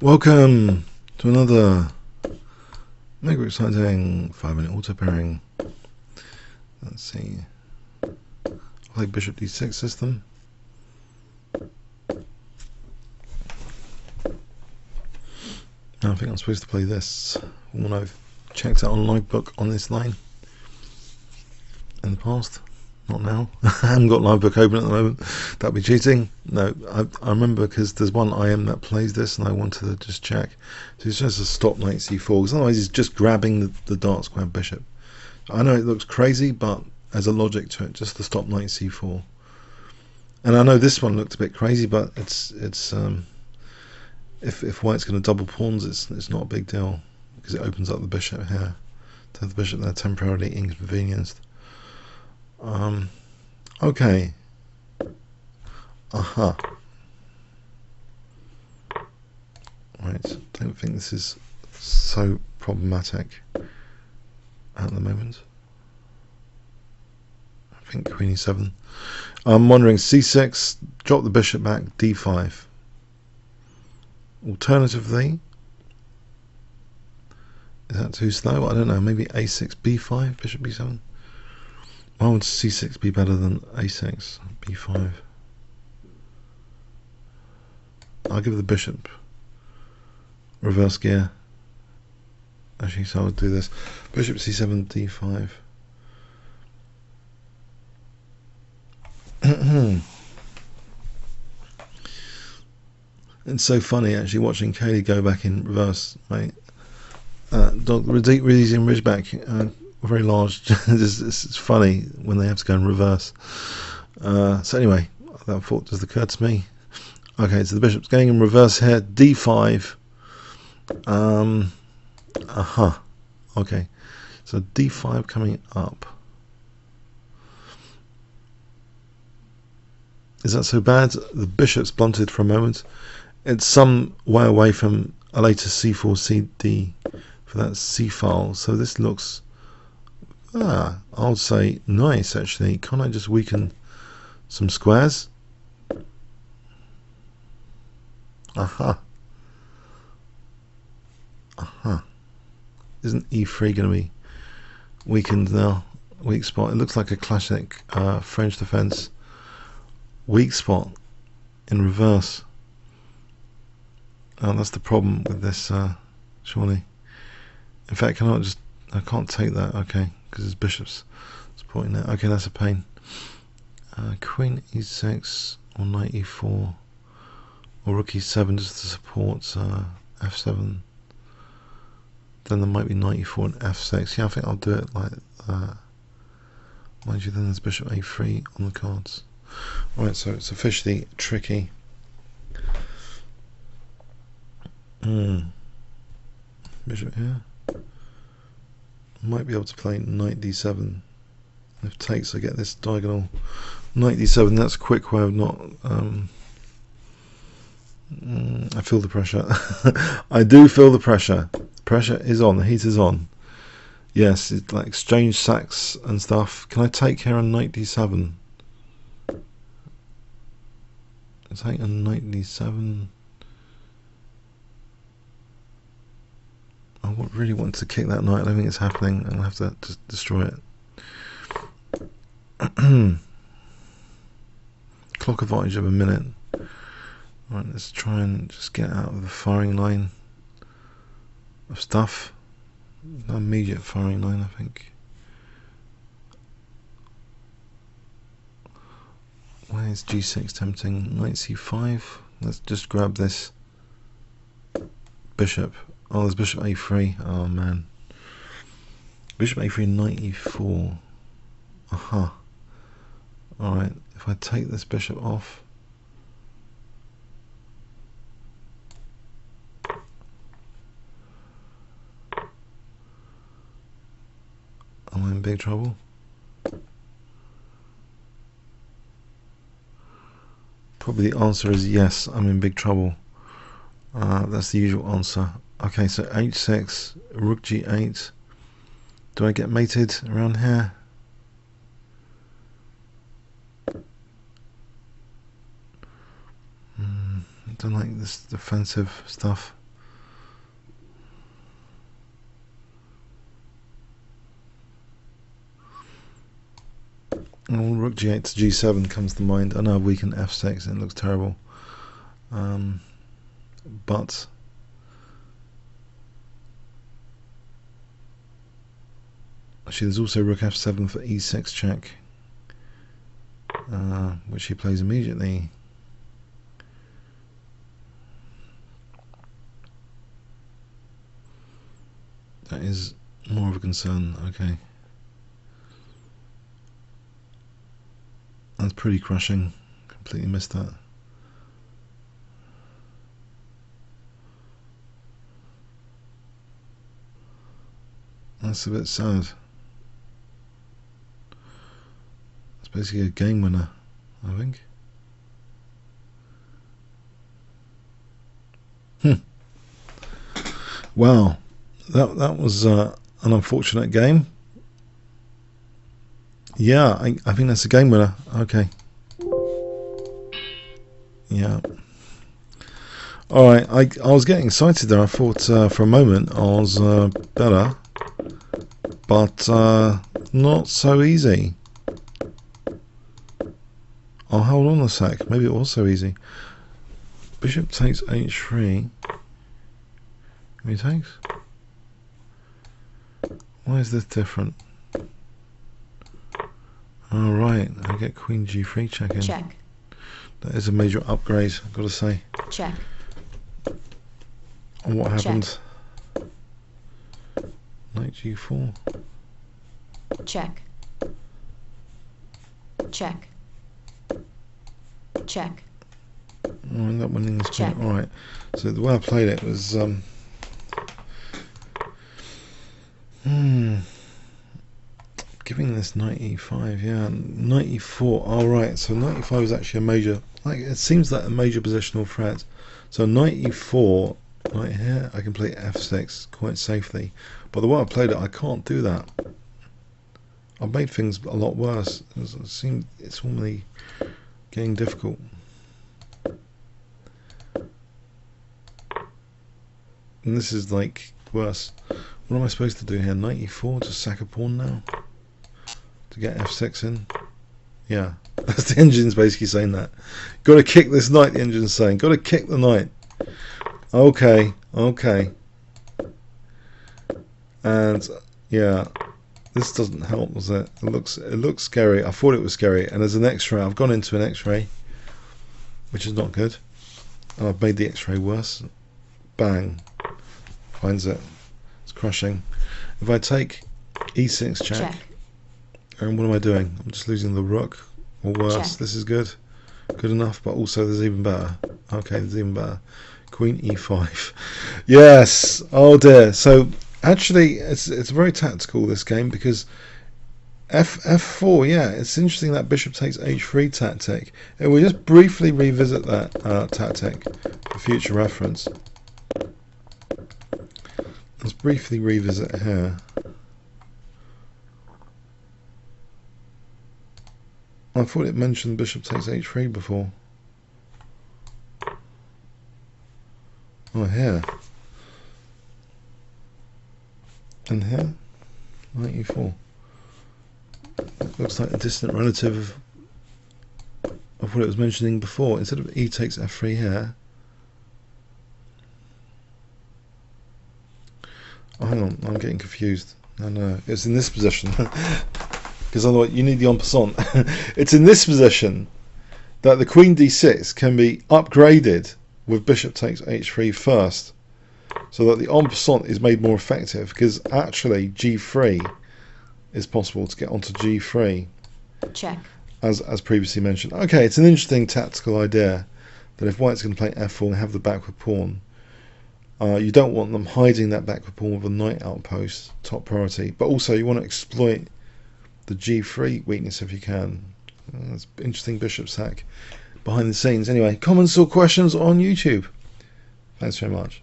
Welcome to another mega exciting 5-minute auto pairing. Let's see. Play Bishop D6 system. Now I think I'm supposed to play this when I've checked out on Livebook on this line in the past. Not now. I haven't got Livebook open at the moment. That'd be cheating. No, I remember because there's one IM that plays this and I wanted to just check. So it's just a stop knight c4 because otherwise he's just grabbing the dark square bishop. I know it looks crazy, but there's a logic to it. Just the stop knight c4. And I know this one looked a bit crazy, but it's if white's going to double pawns, it's not a big deal because it opens up the bishop here. To have the bishop there temporarily inconvenienced. Okay. Aha. Right. Don't think this is so problematic at the moment. I think Queen E7. I'm wondering C6, drop the bishop back, D5. Alternatively, is that too slow? I don't know. Maybe A6, B5, bishop B7. Why would C6 be better than A6, B5? I'll give the bishop reverse gear. Actually, so I'll do this. Bishop C7, D5. It's so funny actually watching Kaylee go back in reverse, mate. Dog reducing ridgeback. Very large. It's funny when they have to go in reverse. So anyway, that thought just occurred to me. Okay, so the bishop's going in reverse here. D5. Okay, so D5 coming up. Is that so bad? The bishop's blunted for a moment. It's some way away from a later C4 CD for that C file. So this looks, I would say nice actually. Can't I just weaken some squares? Aha. Isn't E3 going to be weakened now? Weak spot. It looks like a classic French defense weak spot in reverse. Oh, that's the problem with this, surely. In fact, I can't take that, okay, because his bishop's supporting that. Okay, that's a pain. Queen E6 or knight E4 or rook E7 just to support F7. Then there might be knight E4 and F6. Yeah, I think I'll do it like that. Mind you, then there's bishop A3 on the cards. Right, so it's officially tricky. Bishop here. Might be able to play knight D7. If takes, I get this diagonal knight D7. That's a quick way of not. I feel the pressure. I do feel the pressure. Pressure is on. The heat is on. Yes, it's like exchange sacks and stuff. Can I take here on knight D7? Take a knight D7. I really want to kick that knight. I don't think it's happening. I'm going to have to just destroy it. Clock advantage of a minute. Right, let's try and just get out of the firing line of stuff. No immediate firing line, I think. Why is G6 tempting? Knight C5. Let's just grab this bishop. Oh, there's bishop A3. Oh man. Bishop A3, knight E4. Aha. Alright, if I take this bishop off. Am I in big trouble? Probably the answer is yes, I'm in big trouble. That's the usual answer. Okay, so H6, rook G8. Do I get mated around here? I don't like this defensive stuff. Oh, rook g8 to g7 comes to mind. I know I've weakened f6 and it looks terrible. But actually there's also rook f7 for e6 check, which he plays immediately. That is more of a concern. Okay, that's pretty crushing. Completely missed that. That's a bit sad. It's basically a game winner, I think. Wow, that was an unfortunate game. Yeah, I think that's a game winner. Okay. Yeah. Alright, I was getting excited there. I thought for a moment I was better, but not so easy. Oh, hold on a sec. Maybe it was so easy. Bishop takes h3. He takes. Why is this different? All right, I get queen g3 checking. Check. That is a major upgrade, I've got to say. Check. And what happened? Knight g4. Check. Check. Check. Oh, I ended up winning this game. All right. So the way I played it was giving this knight e5. Yeah, knight e4. All right. So knight e5 is actually a major. Like it seems like a major positional threat. So knight e4. Right here, I can play f6 quite safely. But the way I played it, I can't do that. I've made things a lot worse. It seems it's only getting difficult. And this is like worse. What am I supposed to do here? Knight e4 to sack a pawn now? To get f6 in? Yeah, that's the engine's basically saying that. Got to kick this knight, the engine's saying. Got to kick the knight. Okay, okay. And yeah, this doesn't help, does it? It looks scary. I thought it was scary. And there's an X-ray. I've gone into an X-ray, which is not good. And I've made the X-ray worse. Bang. Finds it. It's crushing. If I take e6 check. And what am I doing? I'm just losing the rook. Or worse. Check. This is good. Good enough, but also there's even better. Okay, there's even better. Queen e5. Yes. Oh dear. So actually, it's very tactical, this game, because f4. Yeah, it's interesting that bishop takes h3 tactic. And we'll just briefly revisit that tactic for future reference. Let's briefly revisit here. I thought it mentioned bishop takes h3 before. Oh, here. And here. Knight e4. That looks like a distant relative of what it was mentioning before. Instead of e takes f3 here. Oh, hang on, I'm getting confused. No, it's in this position. Because otherwise you need the en passant. It's in this position that the queen d6 can be upgraded with bishop takes h3 first, so that the en passant is made more effective, because actually g3 is possible to get onto g3. Check. As previously mentioned. Okay, it's an interesting tactical idea that if white's going to play f4 and have the backward pawn, you don't want them hiding that backward pawn with a knight outpost, top priority, but also you want to exploit the g3 weakness if you can. That's interesting bishop sack behind the scenes. Anyway, comments or questions on YouTube. Thanks very much.